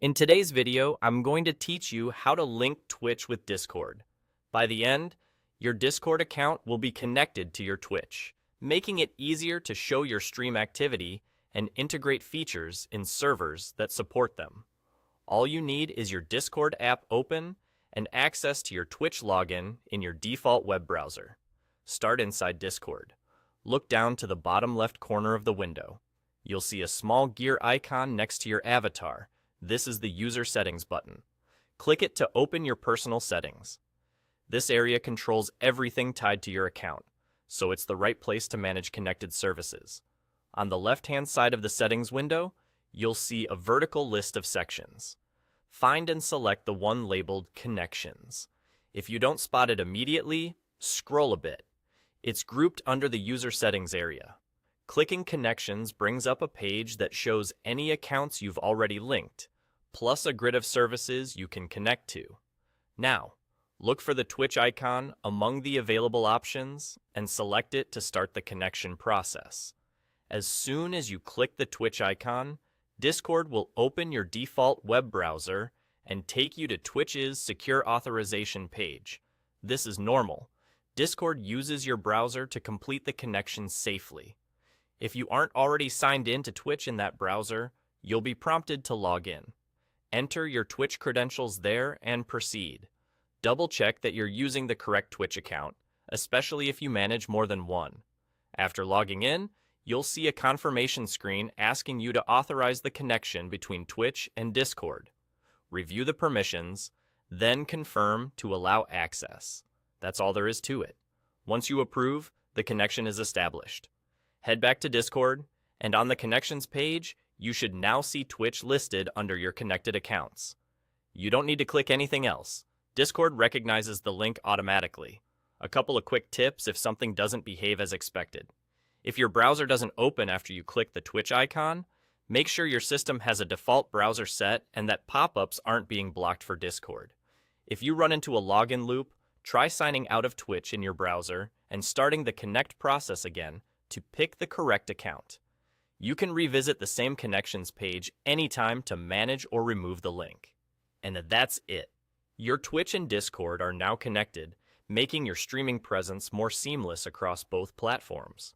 In today's video, I'm going to teach you how to link Twitch with Discord. By the end, your Discord account will be connected to your Twitch, making it easier to show your stream activity and integrate features in servers that support them. All you need is your Discord app open and access to your Twitch login in your default web browser. Start inside Discord. Look down to the bottom left corner of the window. You'll see a small gear icon next to your avatar. This is the User Settings button. Click it to open your personal settings. This area controls everything tied to your account, so it's the right place to manage connected services. On the left-hand side of the settings window, you'll see a vertical list of sections. Find and select the one labeled Connections. If you don't spot it immediately, scroll a bit. It's grouped under the User Settings area. Clicking Connections brings up a page that shows any accounts you've already linked, plus a grid of services you can connect to. Now, look for the Twitch icon among the available options and select it to start the connection process. As soon as you click the Twitch icon, Discord will open your default web browser and take you to Twitch's secure authorization page. This is normal. Discord uses your browser to complete the connection safely. If you aren't already signed in to Twitch in that browser, you'll be prompted to log in. Enter your Twitch credentials there and proceed. Double-check that you're using the correct Twitch account, especially if you manage more than one. After logging in, you'll see a confirmation screen asking you to authorize the connection between Twitch and Discord. Review the permissions, then confirm to allow access. That's all there is to it. Once you approve, the connection is established. Head back to Discord, and on the Connections page, you should now see Twitch listed under your connected accounts. You don't need to click anything else. Discord recognizes the link automatically. A couple of quick tips if something doesn't behave as expected. If your browser doesn't open after you click the Twitch icon, make sure your system has a default browser set and that pop-ups aren't being blocked for Discord. If you run into a login loop, try signing out of Twitch in your browser and starting the connect process again to pick the correct account. You can revisit the same Connections page anytime to manage or remove the link. And that's it. Your Twitch and Discord are now connected, making your streaming presence more seamless across both platforms.